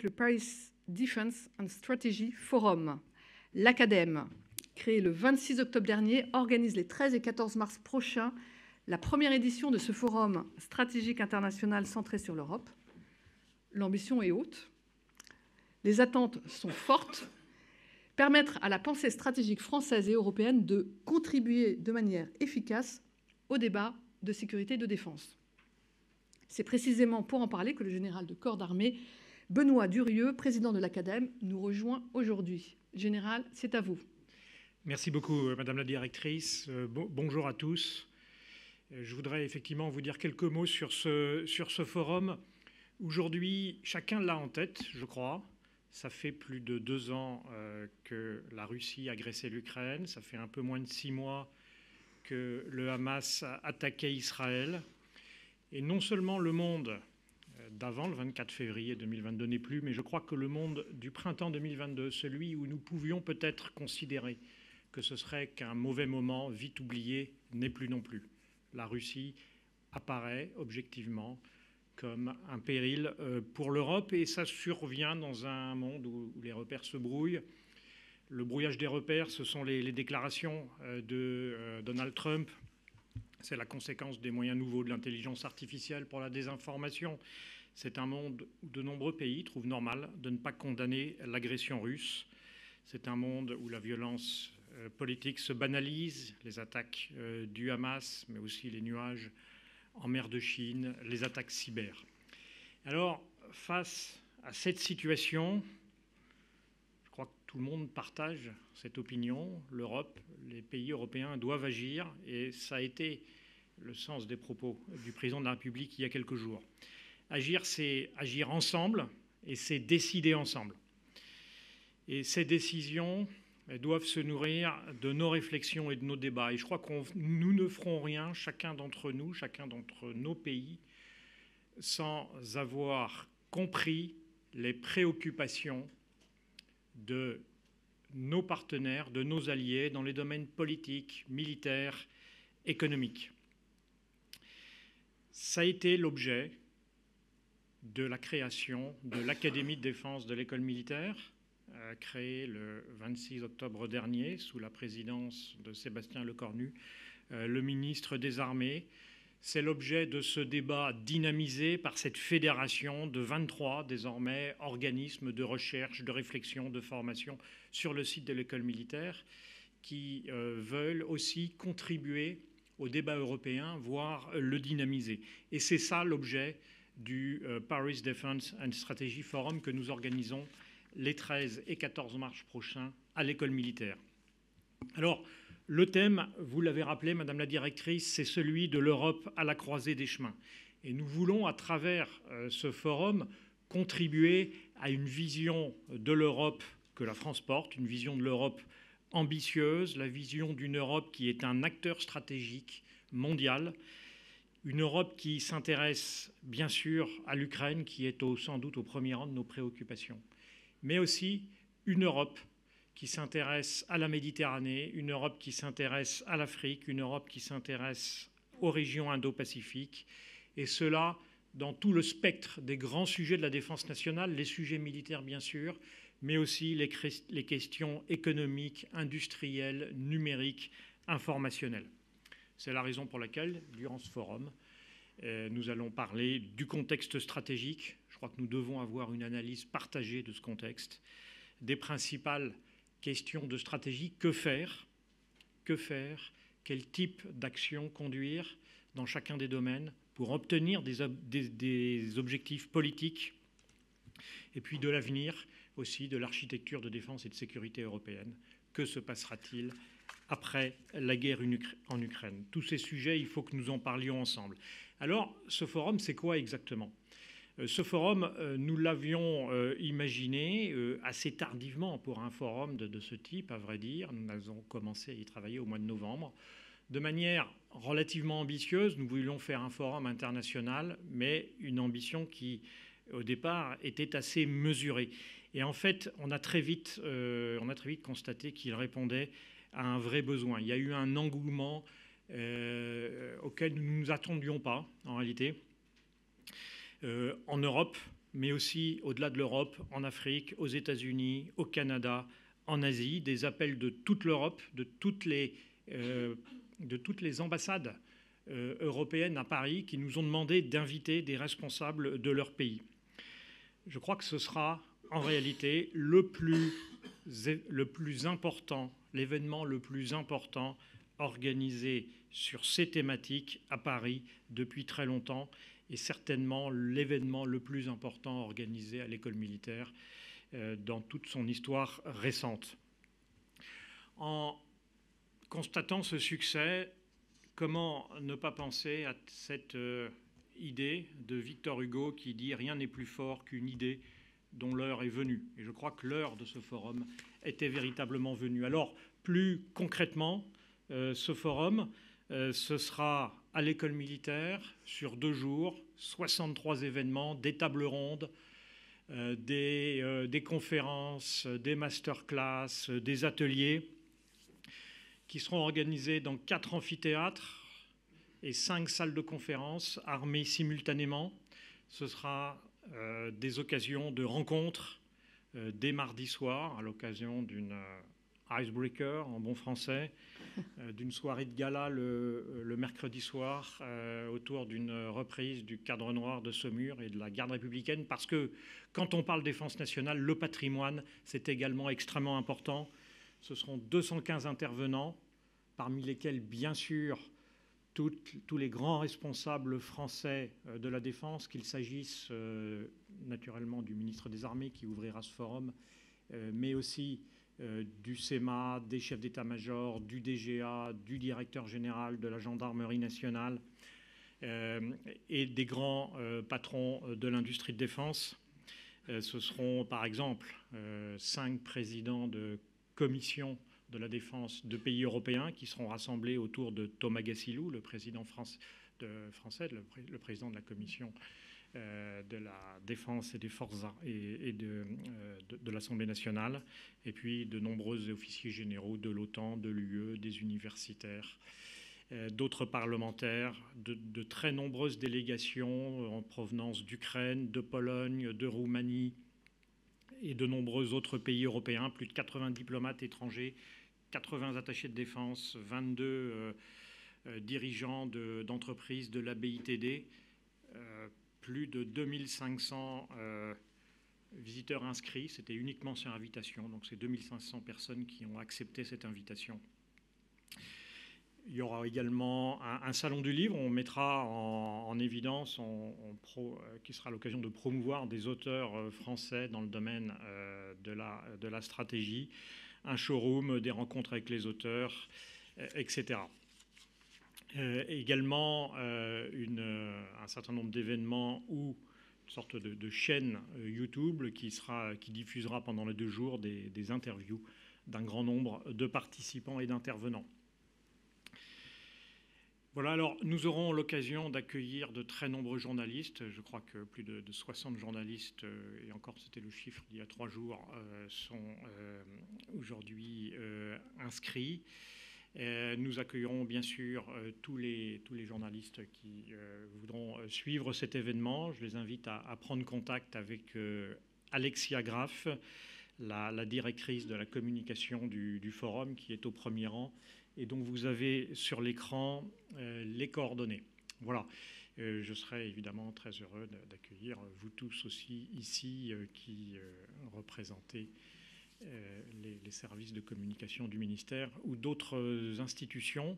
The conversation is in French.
que le Paris Defense and Strategy Forum, l'ACADEM, créé le 26 octobre dernier, organise les 13 et 14 mars prochains la première édition de ce forum stratégique international centré sur l'Europe. L'ambition est haute, les attentes sont fortes, permettre à la pensée stratégique française et européenne de contribuer de manière efficace au débat de sécurité et de défense. C'est précisément pour en parler que le général de corps d'armée Benoît Durieux, président de l'Acadème, nous rejoint aujourd'hui. Général, c'est à vous. Merci beaucoup, Madame la Directrice. Bonjour à tous. Je voudrais effectivement vous dire quelques mots sur ce forum. Aujourd'hui, chacun l'a en tête, je crois. Ça fait plus de 2 ans que la Russie a agressé l'Ukraine. Ça fait un peu moins de 6 mois que le Hamas a attaqué Israël. Et non seulement le monde d'avant, le 24 février 2022 n'est plus, mais je crois que le monde du printemps 2022, celui où nous pouvions peut-être considérer que ce serait qu'un mauvais moment vite oublié, n'est plus non plus. La Russie apparaît objectivement comme un péril pour l'Europe et ça survient dans un monde où les repères se brouillent. Le brouillage des repères, ce sont les déclarations de Donald Trump. C'est la conséquence des moyens nouveaux de l'intelligence artificielle pour la désinformation. C'est un monde où de nombreux pays trouvent normal de ne pas condamner l'agression russe. C'est un monde où la violence politique se banalise, les attaques du Hamas, mais aussi les nuages en mer de Chine, les attaques cyber. Alors, face à cette situation, je crois que tout le monde partage cette opinion. L'Europe, les pays européens doivent agir et ça a été le sens des propos du président de la République il y a quelques jours. Agir, c'est agir ensemble et c'est décider ensemble. Et ces décisions doivent se nourrir de nos réflexions et de nos débats. Et je crois que nous ne ferons rien, chacun d'entre nous, chacun d'entre nos pays, sans avoir compris les préoccupations de nos partenaires, de nos alliés dans les domaines politiques, militaires, économiques. Ça a été l'objet de la création de l'Académie de défense de l'école militaire, créée le 26 octobre dernier sous la présidence de Sébastien Lecornu, le ministre des Armées. C'est l'objet de ce débat dynamisé par cette fédération de 23 désormais organismes de recherche, de réflexion, de formation sur le site de l'école militaire qui veulent aussi contribuer au débat européen, voire le dynamiser. Et c'est ça l'objet du Paris Defense and Strategy Forum que nous organisons les 13 et 14 mars prochains à l'école militaire. Alors, le thème, vous l'avez rappelé, Madame la Directrice, c'est celui de l'Europe à la croisée des chemins. Et nous voulons, à travers ce forum, contribuer à une vision de l'Europe que la France porte, une vision de l'Europe ambitieuse, la vision d'une Europe qui est un acteur stratégique mondial, une Europe qui s'intéresse bien sûr à l'Ukraine, qui est sans doute au premier rang de nos préoccupations, mais aussi une Europe qui s'intéresse à la Méditerranée, une Europe qui s'intéresse à l'Afrique, une Europe qui s'intéresse aux régions Indo-Pacifique, et cela dans tout le spectre des grands sujets de la défense nationale, les sujets militaires bien sûr, mais aussi les questions économiques, industrielles, numériques, informationnelles. C'est la raison pour laquelle, durant ce forum, nous allons parler du contexte stratégique. Je crois que nous devons avoir une analyse partagée de ce contexte, des principales questions de stratégie. Que faire? Quel type d'action conduire dans chacun des domaines pour obtenir des objectifs politiques et puis de l'avenir aussi de l'architecture de défense et de sécurité européenne. Que se passera-t-il après la guerre en Ukraine? Tous ces sujets, il faut que nous en parlions ensemble. Alors, ce forum, c'est quoi exactement? Ce forum, nous l'avions imaginé assez tardivement pour un forum de ce type, à vrai dire. Nous avons commencé à y travailler au mois de novembre. De manière relativement ambitieuse, nous voulions faire un forum international, mais une ambition qui, au départ, était assez mesurée. Et en fait, on a très vite constaté qu'il répondait à un vrai besoin. Il y a eu un engouement auquel nous ne nous attendions pas, en réalité. En Europe, mais aussi au-delà de l'Europe, en Afrique, aux États-Unis, au Canada, en Asie, des appels de toute l'Europe, de toutes les ambassades européennes à Paris qui nous ont demandé d'inviter des responsables de leur pays. Je crois que ce sera en réalité le plus important, l'événement le plus important organisé sur ces thématiques à Paris depuis très longtemps, et certainement l'événement le plus important organisé à l'école militaire dans toute son histoire récente. En constatant ce succès, comment ne pas penser à cette idée de Victor Hugo qui dit « Rien n'est plus fort qu'une idée dont l'heure est venue ». Et je crois que l'heure de ce forum était véritablement venue. Alors, plus concrètement, ce forum, ce sera à l'école militaire sur 2 jours, 63 événements, des tables rondes, des conférences, des masterclass, des ateliers qui seront organisés dans 4 amphithéâtres et 5 salles de conférences armées simultanément. Ce sera des occasions de rencontres dès mardi soir à l'occasion d'une icebreaker en bon français, d'une soirée de gala le mercredi soir autour d'une reprise du Cadre noir de Saumur et de la garde républicaine, parce que quand on parle défense nationale, le patrimoine, c'est également extrêmement important. Ce seront 215 intervenants, parmi lesquels, bien sûr, tous les grands responsables français de la défense, qu'il s'agisse naturellement du ministre des Armées qui ouvrira ce forum, mais aussi du CEMA, des chefs d'état-major, du DGA, du directeur général de la gendarmerie nationale et des grands patrons de l'industrie de défense. Ce seront par exemple 5 présidents de commissions de la défense de pays européens qui seront rassemblés autour de Thomas Gassilou, le président français, le président de la commission de la défense et des forces et de l'Assemblée nationale, et puis de nombreux officiers généraux de l'OTAN, de l'UE, des universitaires, d'autres parlementaires, de très nombreuses délégations en provenance d'Ukraine, de Pologne, de Roumanie et de nombreux autres pays européens, plus de 80 diplomates étrangers, 80 attachés de défense, 22 dirigeants d'entreprises de la BITD, plus de 2500 visiteurs inscrits. C'était uniquement sur invitation, donc c'est 2500 personnes qui ont accepté cette invitation. Il y aura également un salon du livre. On mettra en évidence, qui sera l'occasion de promouvoir des auteurs français dans le domaine de la stratégie, un showroom, des rencontres avec les auteurs, etc. Également un certain nombre d'événements ou une sorte de chaîne YouTube qui diffusera pendant les 2 jours des interviews d'un grand nombre de participants et d'intervenants. Voilà, alors nous aurons l'occasion d'accueillir de très nombreux journalistes. Je crois que plus de 60 journalistes, et encore c'était le chiffre d'il y a 3 jours, sont aujourd'hui inscrits. Nous accueillerons bien sûr tous les journalistes qui voudront suivre cet événement. Je les invite à prendre contact avec Alexia Graff, la directrice de la communication du forum, qui est au premier rang et dont vous avez sur l'écran les coordonnées. Voilà. Je serai évidemment très heureux d'accueillir vous tous aussi ici qui représentez les services de communication du ministère ou d'autres institutions.